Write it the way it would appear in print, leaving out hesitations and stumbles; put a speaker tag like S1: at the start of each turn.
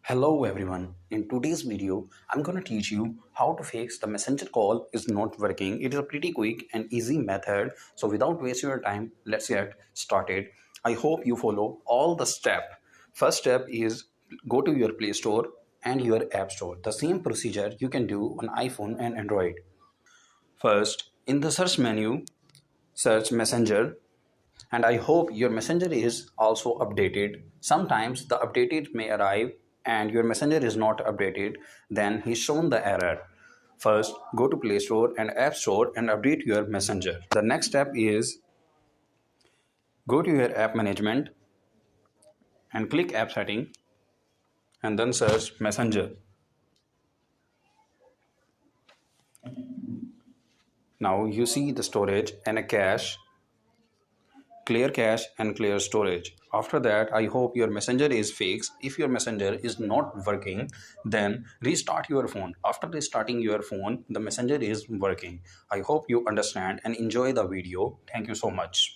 S1: Hello everyone. In today's video, I'm going to teach you how to fix the messenger call is not working. It is a pretty quick and easy method. So without wasting your time, let's get started. I hope you follow all the steps. First step is go to your Play Store and your App Store. The same procedure you can do on iPhone and Android. First, in the search menu, search Messenger, and I hope your messenger is also updated. Sometimes the updated may arrive and your messenger is not updated, then he's shown the error. First, go to Play Store and App Store and update your messenger. The next step is go to your app management and click app setting and then search messenger. Now you see the storage and a cache, clear cache and clear storage. After that, I hope your messenger is fixed. If your messenger is not working, then restart your phone. After restarting your phone, the messenger is working. I hope you understand and enjoy the video. Thank you so much.